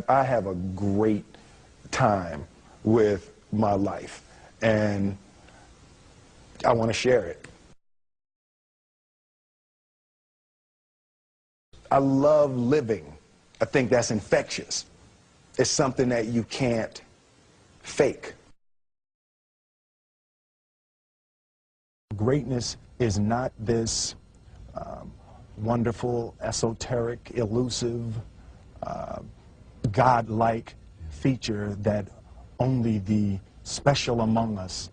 have a great time with my life, and I want to share it. I love living. I think that's infectious. It's something that you can't fake. Greatness is not this wonderful, esoteric, elusive, God-like feature that only the special among us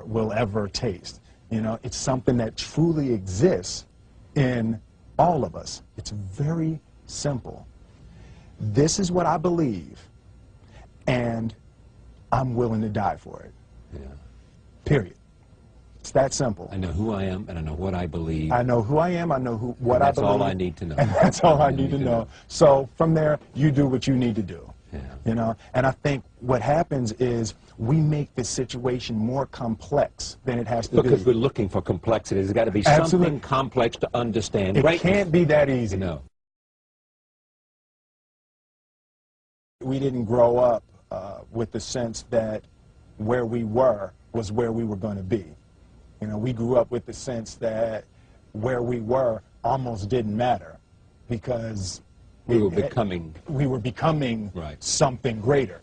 will ever taste. You know, it's something that truly exists in all of us. It's very simple. This is what I believe, and I'm willing to die for it. Yeah. Period. It's that simple. I know who I am, and I know what I believe. I know who I am, I know what I believe. That's all I need to know. And that's all I need to know. So from there, you do what you need to do. Yeah. You know, and I think what happens is we make the situation more complex than it has to be. Because we're looking for complexity. There's got to be something complex to understand. It can't be that easy. No. We didn't grow up with the sense that where we were was where we were going to be. You know, we grew up with the sense that where we were almost didn't matter because we were becoming right. something greater.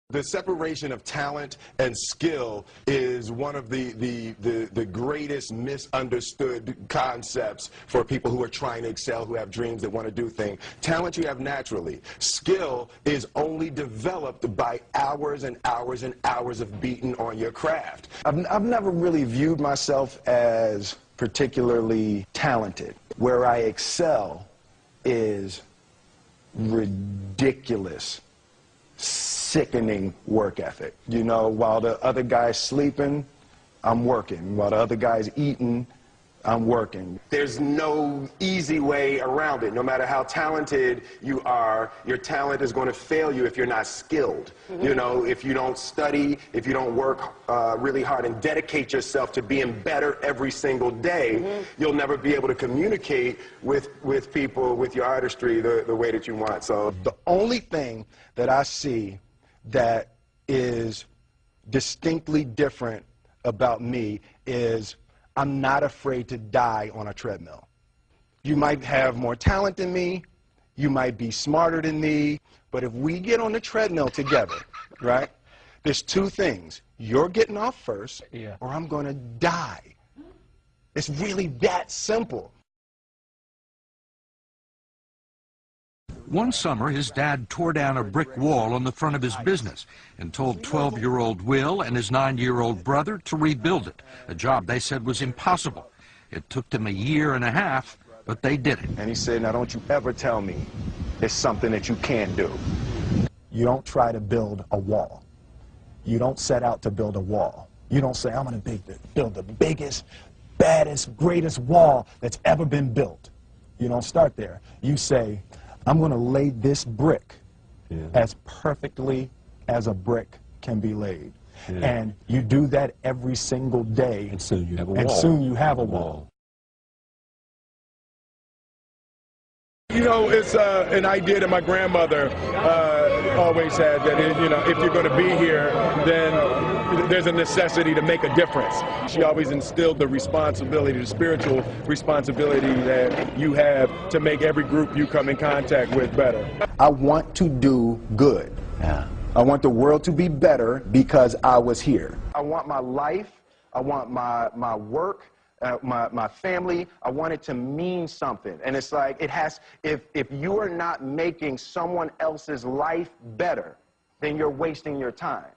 The separation of talent and skill is one of the greatest misunderstood concepts for people who are trying to excel, who have dreams that want to do things. Talent you have naturally. Skill is only developed by hours and hours and hours of beating on your craft. I've never really viewed myself as particularly talented. Where I excel is ridiculous, sickening work ethic. You know, while the other guy's sleeping, I'm working. While the other guy's eating, I'm working. There's no easy way around it. No matter how talented you are, your talent is going to fail you if you're not skilled. Mm-hmm. You know, if you don't study, if you don't work really hard and dedicate yourself to being better every single day, mm-hmm. you'll never be able to communicate with people, with your artistry, the way that you want. So the only thing that I see that is distinctly different about me is I'm not afraid to die on a treadmill. You might have more talent than me, you might be smarter than me, but if we get on the treadmill together, right, there's two things. You're getting off first, or I'm going to die. It's really that simple. One summer, his dad tore down a brick wall on the front of his business and told 12-year-old Will and his 9-year-old brother to rebuild it, a job they said was impossible. It took them a year and a half, but they did it. And he said, now don't you ever tell me it's something that you can't do. You don't try to build a wall. You don't set out to build a wall. You don't say, I'm going to build the biggest, baddest, greatest wall that's ever been built. You don't start there. You say, I'm going to lay this brick as perfectly as a brick can be laid. And you do that every single day. And soon you have a wall. And soon you have a wall. You know, it's an idea that my grandmother always had, that, you know, if you're going to be here, then there's a necessity to make a difference. She always instilled the responsibility, the spiritual responsibility that you have to make every group you come in contact with better. I want to do good. Yeah. I want the world to be better because I was here. I want my life, I want my work, my family, I want it to mean something. And it's like, it has, if you are not making someone else's life better, then you're wasting your time.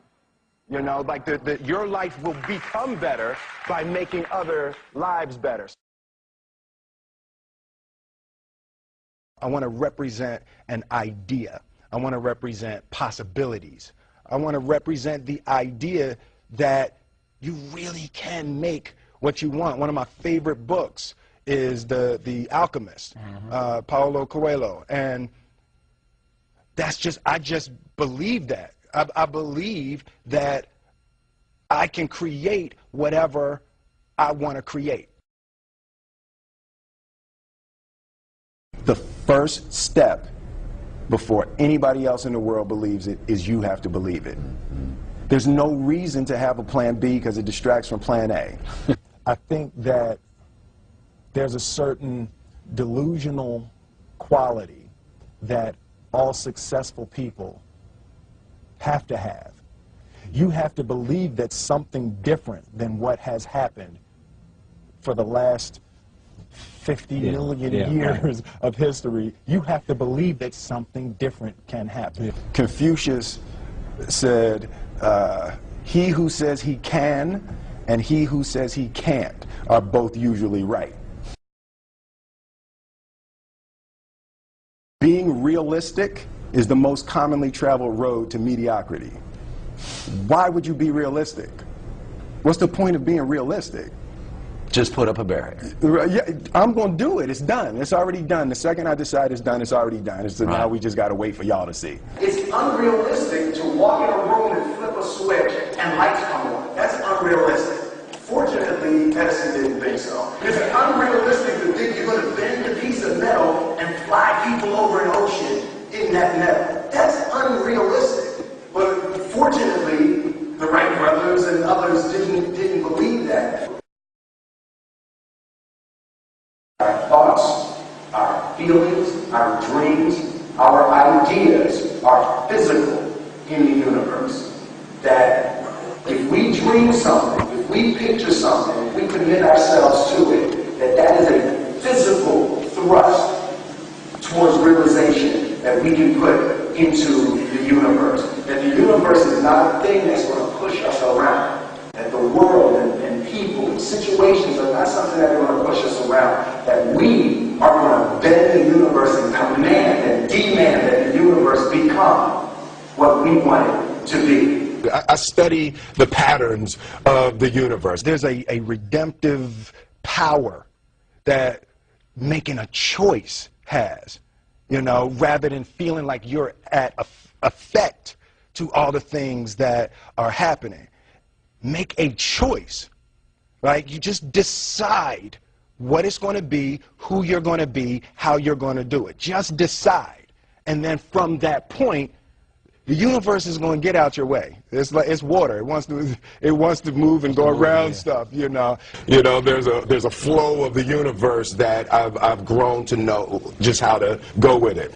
You know, like your life will become better by making other lives better. I want to represent an idea. I want to represent possibilities. I want to represent the idea that you really can make what you want. One of my favorite books is The Alchemist, Paulo Coelho, and I just believe that. I believe that I can create whatever I want to create. The first step before anybody else in the world believes it is you have to believe it. There's no reason to have a plan B because it distracts from plan A. I think that there's a certain delusional quality that all successful people have to have. You have to believe that something different than what has happened for the last 50 million years of history. You have to believe that something different can happen. Confucius said, he who says he can and he who says he can't are both usually right. Being realistic is the most commonly traveled road to mediocrity. Why would you be realistic? What's the point of being realistic? Just put up a barrier. Yeah, I'm going to do it. It's done. It's already done. The second I decide it's done, it's already done. So now we just got to wait for y'all to see. It's unrealistic to walk in a room and flip a switch and lights come on. That's unrealistic. Fortunately, Edison didn't think so. It's unrealistic to think you're going to bend a piece of metal and fly people over an ocean in that metal. That's unrealistic. But fortunately, the Wright brothers and others didn't believe that. Our thoughts, our feelings, our dreams, our ideas are physical in the universe. That if we dream something, if we picture something, if we commit ourselves to it, that is a physical thrust towards realization that we can put into the universe. That the universe is not a thing that's going to push us around. That the world and people and situations are not something that are going to push us around. That we are going to bend the universe and command and demand that the universe become what we want it to be. I study the patterns of the universe. There's a redemptive power that making a choice has, you know, rather than feeling like you're at effect to all the things that are happening. Make a choice, right? You just decide what it's going to be, who you're going to be, how you're going to do it. Just decide. And then from that point, the universe is going to get out your way. It's like it's water. It wants to move and go around stuff. You know, there's a flow of the universe that I've grown to know just how to go with it.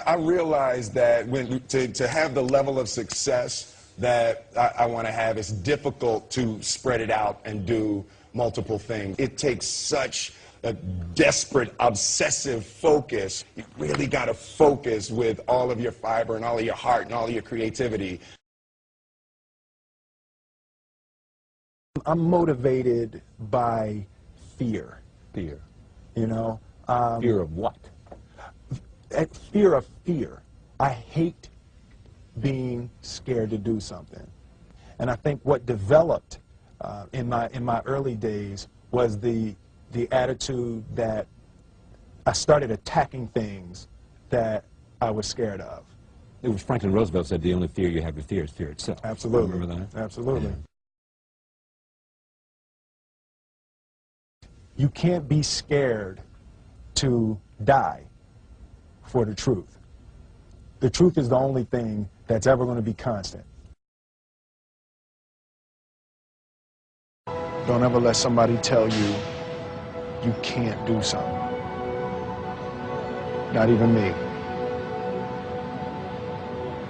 I realized that to have the level of success that I want to have, it's difficult to spread it out and do multiple things. It takes such a desperate, obsessive focus. You really got to focus with all of your fiber and all of your heart and all of your creativity. I'm motivated by fear. Fear. You know? Fear of what? Fear of fear. I hate being scared to do something. And I think what developed in my early days was the attitude that I started attacking things that I was scared of. It was Franklin Roosevelt said the only fear you have to fear is fear itself. Absolutely. Remember that? Absolutely. Yeah. You can't be scared to die for the truth. The truth is the only thing that's ever going to be constant. Don't ever let somebody tell you you can't do something. Not even me.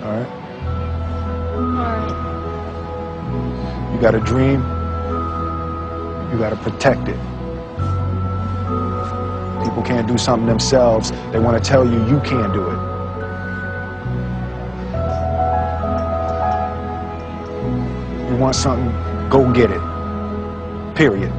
All right? You got a dream, you got to protect it. People can't do something themselves. They want to tell you you can't do it. You want something, go get it. Period.